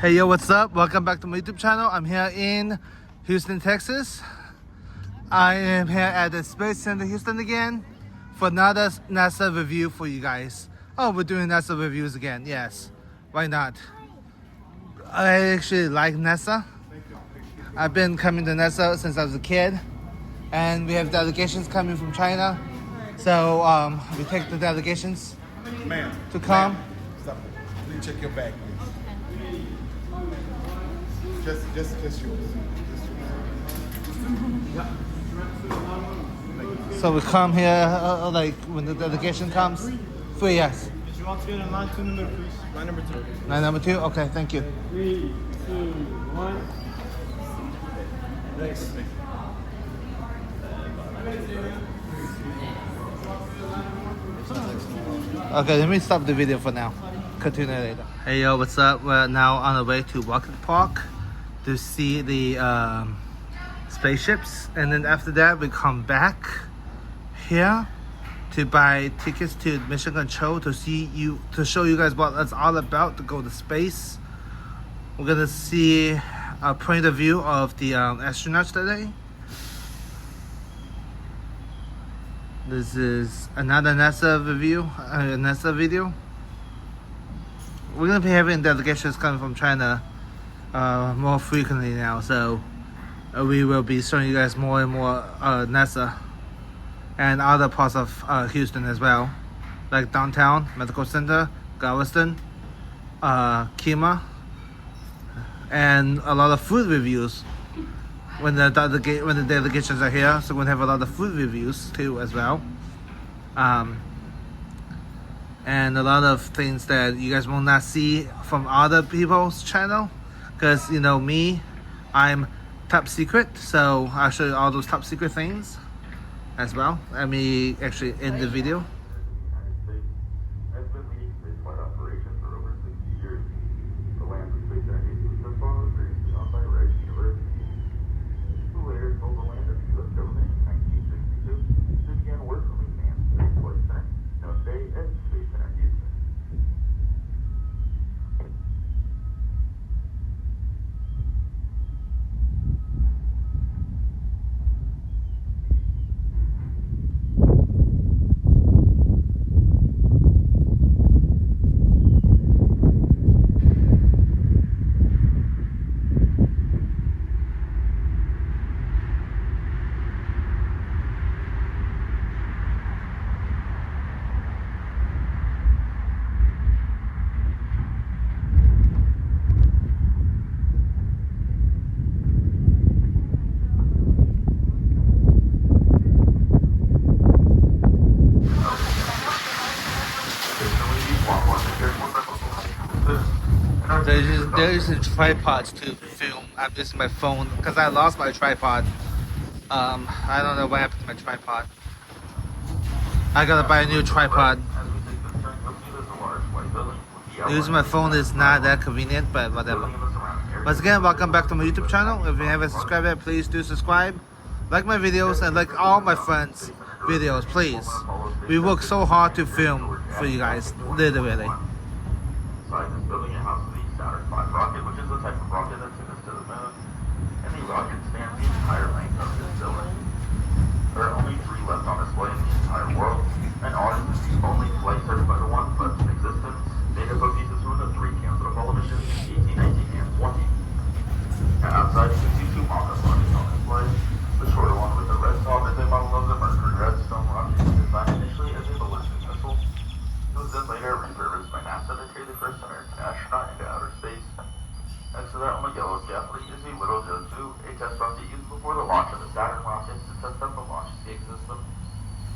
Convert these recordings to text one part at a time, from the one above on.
Hey yo, what's up? Welcome back to my YouTube channel. I'm here in Houston, Texas. I am here at the Space Center Houston again for another NASA review for you guys. Oh, we're doing NASA reviews again. Yes, why not? I actually like NASA. I've been coming to NASA since I was a kid, and we have delegations coming from China. So we take the delegations to come. Stop it. Please check your bag, please. Just yours. So we come here like when the delegation comes. Free, yes. Did you want to get in line 2 number, please? Line number 2. Line number 2? Okay, thank you. 3, 2, 1. Next. Okay, let me stop the video for now. Continue later. Hey yo, what's up? We're now on the way to Rocket Park to see the spaceships, and then after that we come back here to buy tickets to Mission Control to show you guys what it's all about to go to space. We're gonna see a point of view of the astronauts today. This is another NASA review, NASA video. We're gonna be having delegations coming from China more frequently now, so we will be showing you guys more and more NASA and other parts of Houston as well, like downtown, Medical Center, Galveston, Kima, and a lot of food reviews when the delegations are here. So we're gonna have a lot of food reviews too as well, and a lot of things that you guys will not see from other people's channel, because you know me, I'm top secret, so I'll show you all those top secret things as well. Let me actually end the video. Has been leading spaceflight operations for over 60 years. The land of space energy was first followed previously on by Rice University, who later sold the land to the U.S. government in 1962 to begin work from the Manned Space Flight Center, known today as Space Center Houston. There's a tripod to film. I'm using my phone because I lost my tripod. I don't know what happened to my tripod. I gotta buy a new tripod. Using my phone is not that convenient, but whatever. Once again, welcome back to my YouTube channel. If you haven't subscribed yet, please do subscribe. Like my videos and like all my friends' videos, please. We work so hard to film for you guys, literally. Inside this building, it houses the Saturn V rocket, which is the type of rocket that took us to the moon, and the rocket spans the entire length of this building. There are only 3 left on display in the entire world, and ours is the only flight certified one left in existence. Data put pieces from the 3 Cancer Apollo missions in 18, 19, and 20. And outside, you can see 2 mock-up rockets on display. The shorter one with the red top is a model of the Mercury Redstone rocket, designed initially as a ballistic missile. It was then later repurposed by NASA to carry the first American astronaut into outer space. Next to that on the yellow scaffolding is a Little Joe 2, a test rocket used before the launch of the Saturn rockets to test out the launch escape system,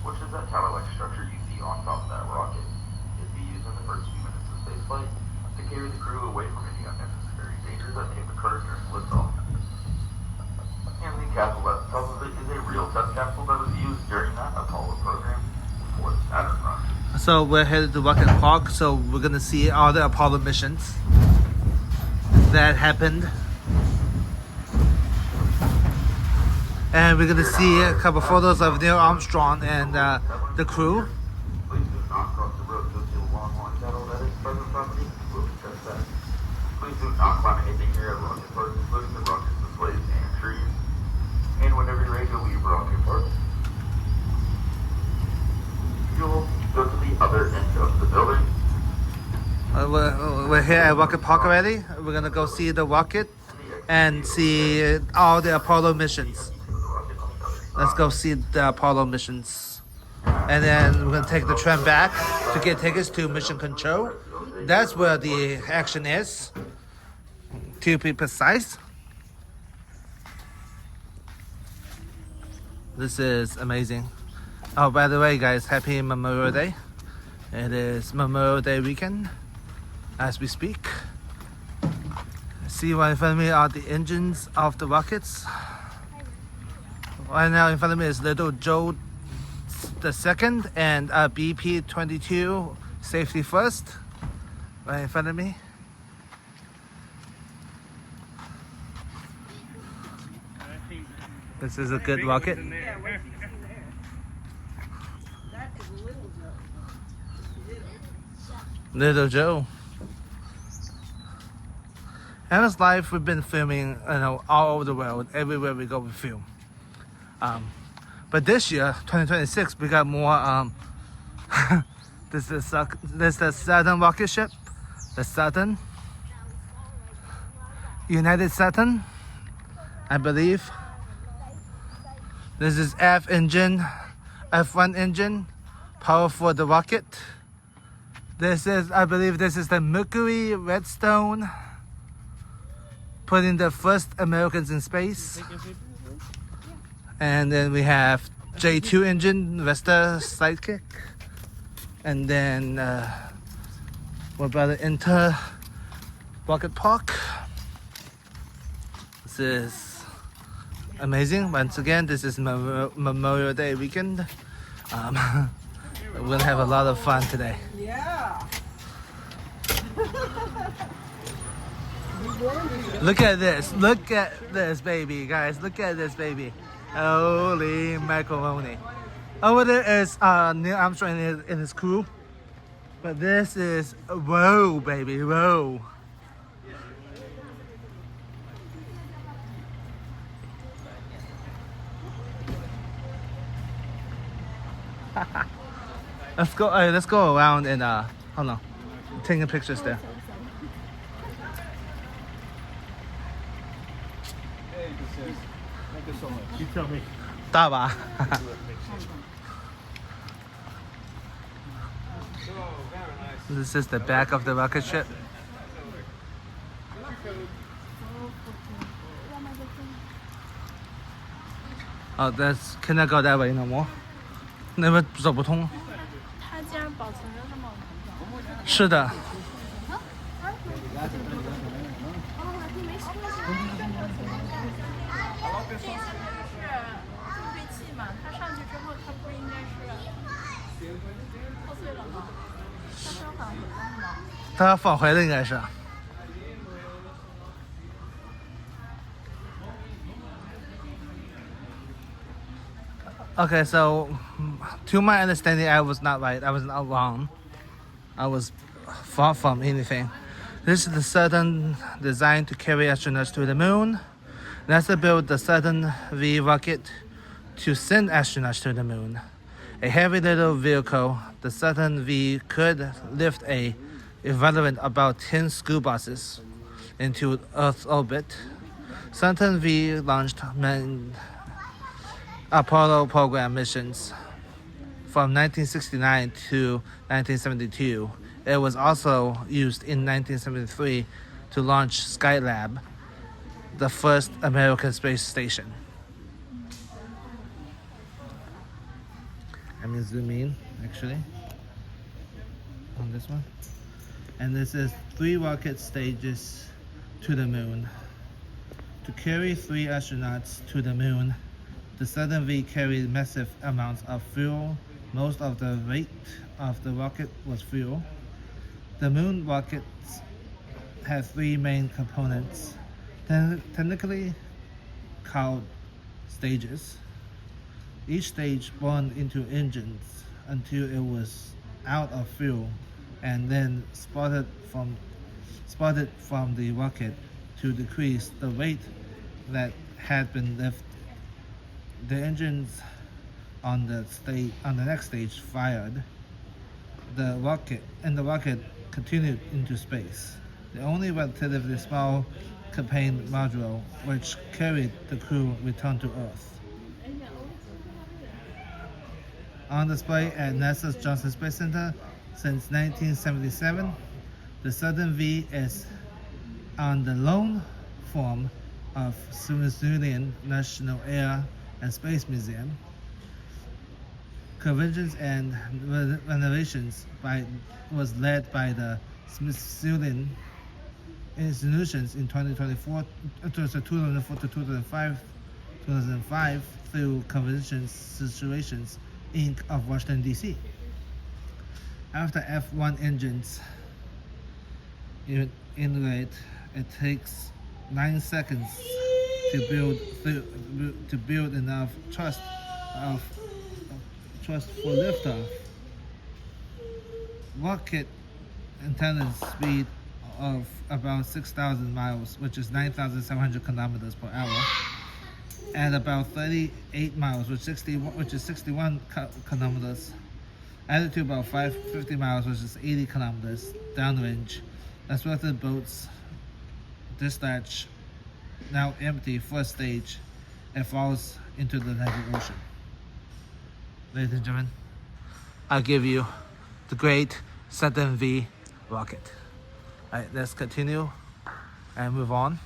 which is that tower-like structure you see on top of that rocket. It'd be used in the first few minutes of spaceflight to carry the crew away from any unnecessary dangers that may occur during liftoff. And the capsule at the top of it is a real test capsule that was used during that Apollo program for the Saturn run. So we're headed to Rocket Park, so we're gonna see all the Apollo missions that happened. And we're gonna see a couple photos of Neil Armstrong and the crew. Please do not cross the road to the long line cattle that is private property. We'll discuss that. Please do do not climb anything here at Rocket Park, including the rocket displays and trees. And whenever you're ready to leave Rocket Park, you'll go to the other end of the building. We're here at Rocket Park already. We're gonna go see the rocket and see all the Apollo missions. Let's go see the Apollo missions. And then we're gonna take the tram back to get tickets to Mission Control. That's where the action is, to be precise. This is amazing. Oh, by the way, guys, happy Memorial Day. It is Memorial Day weekend as we speak. See right in front of me are the engines of the rockets. Right now in front of me is Little Joe the second and BP-22 Safety First. Right in front of me. This is a good rocket. Little Joe. Amos Life, we've been filming, all over the world. Everywhere we go, we film. But this year, 2026, we got more. This is the Saturn rocket ship, the Saturn, United Saturn, I believe. This is F1 engine, power for the rocket. I believe this is the Mercury Redstone, putting the first Americans in space. And then we have J2 engine, Vesta Sidekick. And then, what about the Inter Rocket Park? This is amazing. Once again, this is Memorial Day weekend. We're gonna have a lot of fun today. Yeah. Look at this. Look at this baby, guys. Look at this baby. Holy macaroni. Over there is Neil Armstrong and his crew. But this is, whoa, baby, whoa. Let's go around and hold on, taking pictures there. Thank you so much. You tell me. 大吧 This is the back of the rocket ship. Oh, that's cannot go that way no more. 那边走不通。它竟然保存着那么。是的。它要返回的应该是。Okay, so to my understanding, I was not right. I was not wrong. I was far from anything. This is the Saturn designed to carry astronauts to the moon. NASA built the Saturn V rocket to send astronauts to the moon. A heavy little vehicle, the Saturn V could lift a equivalent about 10 school buses into Earth's orbit. Saturn V launched Apollo program missions from 1969 to 1972. It was also used in 1973 to launch Skylab, the first American space station. I'm gonna zoom in actually on this one. And this is 3 rocket stages to the moon. To carry 3 astronauts to the moon, the Saturn V carried massive amounts of fuel. Most of the weight of the rocket was fuel. The moon rockets had 3 main components, technically called stages. Each stage burned into engines until it was out of fuel and then spotted from spotted from the rocket to decrease the weight that had been lifted. The engines on the next stage fired. The rocket continued into space. The only relatively small campaign module which carried the crew returned to Earth. On display at NASA's Johnson Space Center since 1977, the Saturn V is on the loan form of Smithsonian National Air and Space Museum. Conversions and renovations was led by the Smithsonian Institutions in 2004 to 2005 through Convention Situations Inc. of Washington, D.C. After F1 engines integrate, it takes 9 seconds to build enough thrust for liftoff. Rocket intended speed of about 6,000 miles, which is 9,700 kilometers per hour, and about 38 miles, which is 61 kilometers, added to about 550 miles, which is 80 kilometers downrange. That's what the boats dispatch, now empty, first stage, and falls into the Atlantic Ocean. Ladies and gentlemen, I'll give you the great Saturn V rocket. All right, let's continue and move on.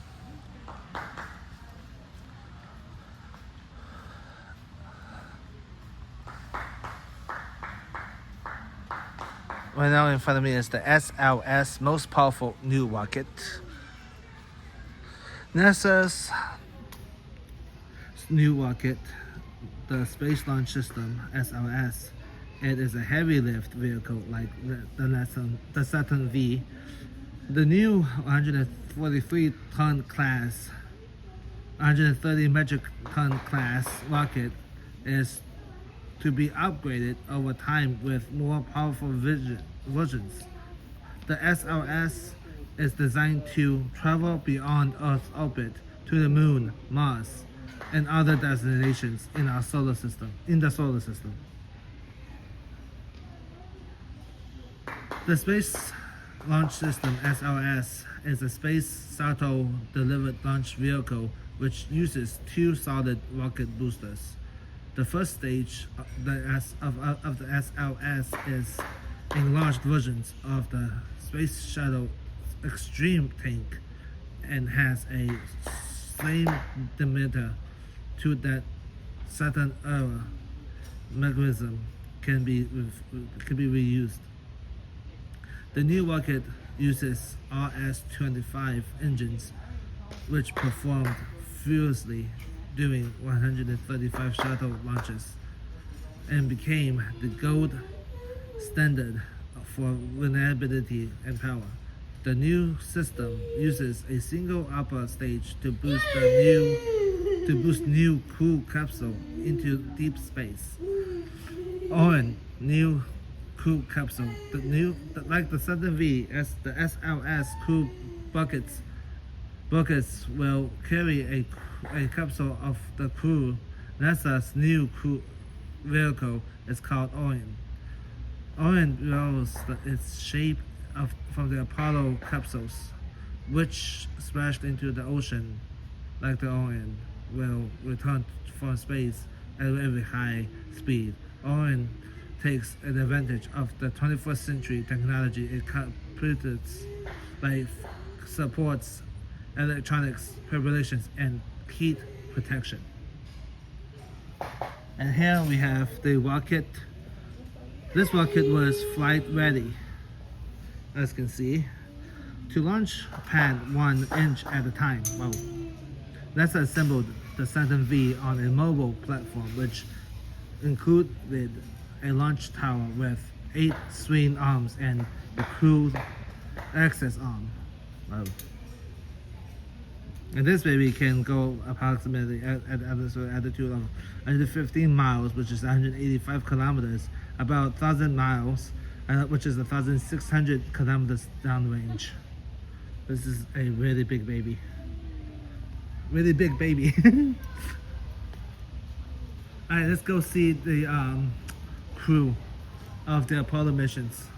Right now in front of me is the SLS, most powerful new rocket. NASA's new rocket, the Space Launch System, SLS. It is a heavy lift vehicle like the Saturn V. The new 143-ton class, 130 metric ton class rocket is to be upgraded over time with more powerful versions. The SLS is designed to travel beyond Earth's orbit to the Moon, Mars, and other destinations in the solar system. The Space Launch System (SLS) is a space shuttle delivered launch vehicle which uses 2 solid rocket boosters. The first stage of the SLS is enlarged versions of the Space Shuttle Extreme tank and has a same diameter to that Saturn era mechanism can be reused. The new rocket uses RS-25 engines, which performed furiously during 135 shuttle launches and became the gold standard for reliability and power. The new system uses a single upper stage to boost new crew capsule into deep space. Orion new crew capsule, like the Saturn V, as the SLS crew buckets will carry a capsule of the crew. NASA's new crew vehicle is called Orion. Orion borrows its shape from the Apollo capsules, which splashed into the ocean like the Orion will return from space at a very high speed. Orion takes an advantage of the 21st century technology. It supports electronics, preparations, and heat protection. And here we have the rocket. This rocket was flight ready, as you can see, to launch pad 1 inch at a time. Wow. NASA assembled the Saturn V on a mobile platform, which included a launch tower with 8 swing arms and a crew access arm. Wow. And this baby can go approximately at an altitude of 115 miles, which is 185 kilometers, about 1,000 miles, which is 1,600 kilometers downrange. This is a really big baby. Really big baby. Alright, let's go see the crew of the Apollo missions.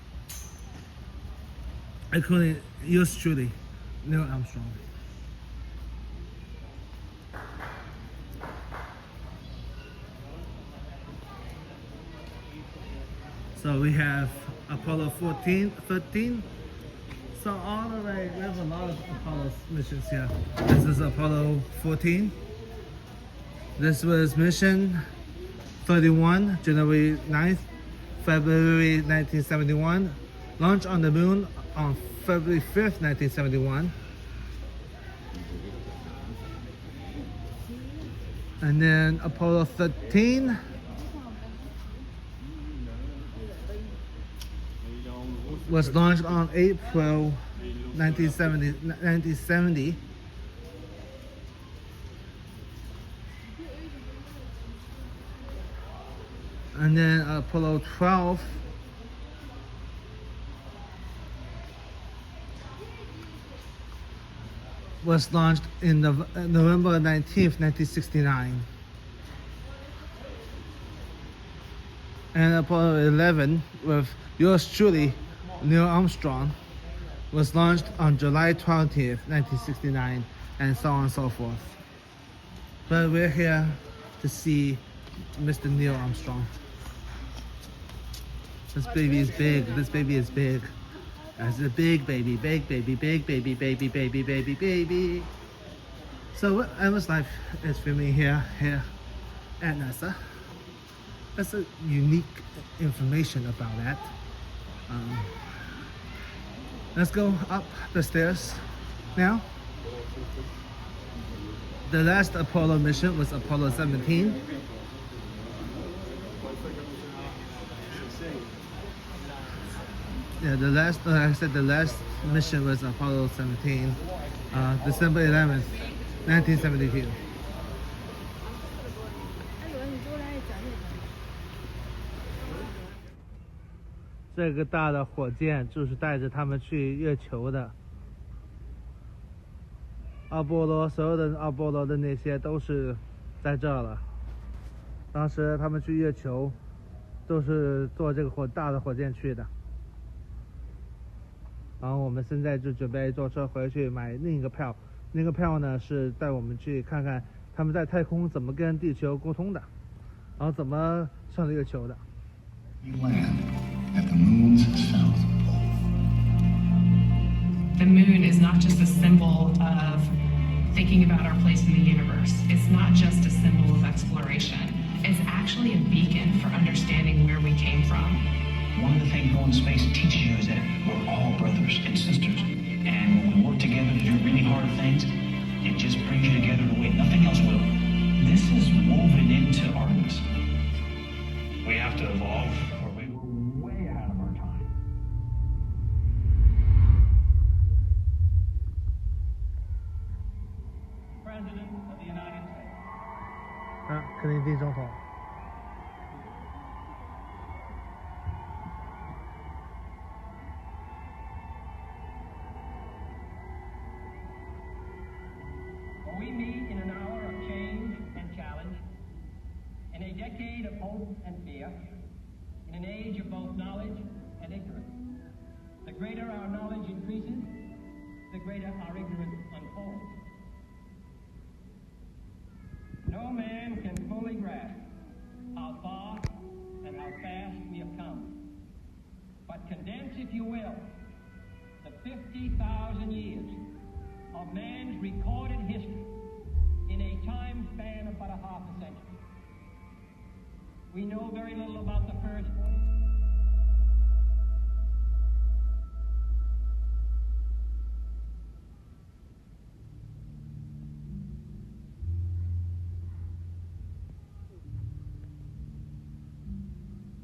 Including yours truly, Neil Armstrong. So we have Apollo 14, 13. So all the way, we have a lot of Apollo missions here. This is Apollo 14. This was mission 31, January 9th, February 1971. Launch on the moon on February 5th, 1971. And then Apollo 13. Was launched on April 1970. And then Apollo 12 was launched in November 19th, 1969. And Apollo 11 with yours truly, Neil Armstrong, was launched on July 20th, 1969, and so on and so forth. But we're here to see Mr. Neil Armstrong. This baby is big. This baby is big. It's a big baby, big baby, big baby, baby, baby, baby, baby. So what Emma's Life is filming here at NASA. That's a unique information about that. Let's go up the stairs now. The last Apollo mission was Apollo 17. Yeah, the last, like I said, the last mission was Apollo 17, December 11th, 1972. 这个大的火箭就是带着他们去月球的。阿波罗，所有的阿波罗的那些都是在这儿了。当时他们去月球都是坐这个大的火箭去的。然后我们现在就准备坐车回去买另一个票，那个票呢是带我们去看看他们在太空怎么跟地球沟通的，然后怎么上月球的。At the moon's south pole. The moon is not just a symbol of thinking about our place in the universe. It's not just a symbol of exploration. It's actually a beacon for understanding where we came from. One of the things going to space teaches you is that we're all brothers and sisters. And when we work together to do really hard things, it just brings you together in a way nothing else will. This is woven into Artemis. We have to evolve or we go way out of our time. President of the United States. 肯尼迪总统。We meet in an hour of change and challenge, in a decade of hope and fear, in an age of both knowledge and ignorance. The greater our knowledge increases, the greater our ignorance unfolds. No man can fully grasp how far and how fast we have come. But condense, if you will, the 50,000 years of man's recorded history in a time span of about a half a century. We know very little about the first voice.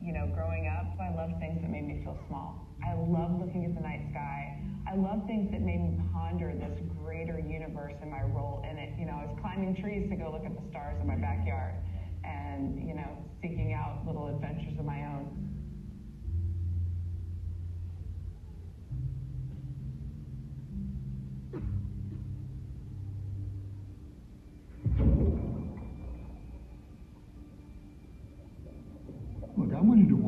You know, growing up, I loved things that made me feel small. I loved looking at the night sky. I loved things that made me ponder this greater universe and my role in it. You know, I was climbing trees to go look at the stars in my backyard and, you know, seeking out little adventures of my own.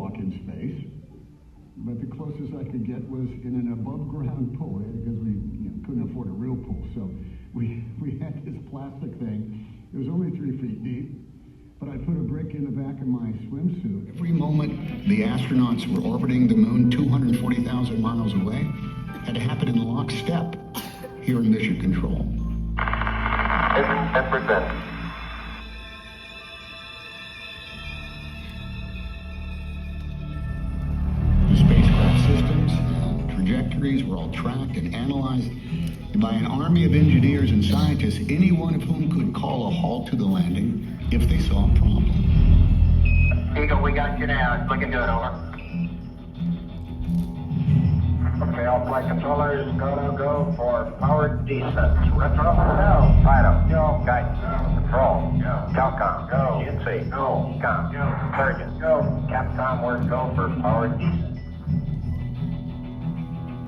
spacewalk in space, but the closest I could get was in an above-ground pool because we couldn't afford a real pool. So we had this plastic thing. It was only 3 feet deep, but I put a brick in the back of my swimsuit. Every moment the astronauts were orbiting the moon 240,000 miles away had to happen in lockstep here in Mission Control. 10%. The spacecraft systems and trajectories were all tracked and analyzed by an army of engineers and scientists, any one of whom could call a halt to the landing if they saw a problem. Eagle, we got you now. It's looking good, over. Okay, all flight controllers, go for powered descent. Retro? No. Fido. Go. Guidance. Control. Go. Calcom. Go. GNC. Go. Com. Go. Surgeon. Go. Capcom, we're go for powered descent.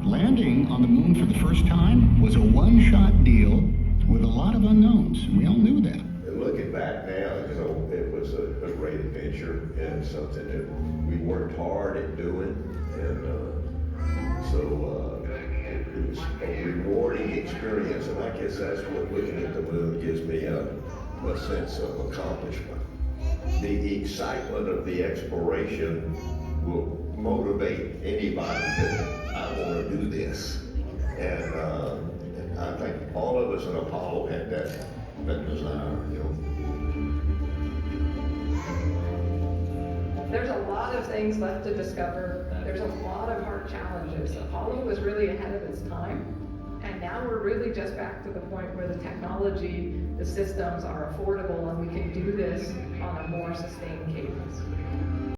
Landing on the moon for the first time was a one-shot deal with a lot of unknowns, and we all knew that. Looking back now, it was a great adventure and something that we worked hard at doing, and so it was a rewarding experience, and I guess that's what looking at the moon gives me a sense of accomplishment. The excitement of the exploration will motivate anybody that I want to do this, and I think all of us in Apollo had that desire, There's a lot of things left to discover. There's a lot of hard challenges. Apollo was really ahead of its time, and now we're really just back to the point where the technology, the systems are affordable, and we can do this on a more sustainable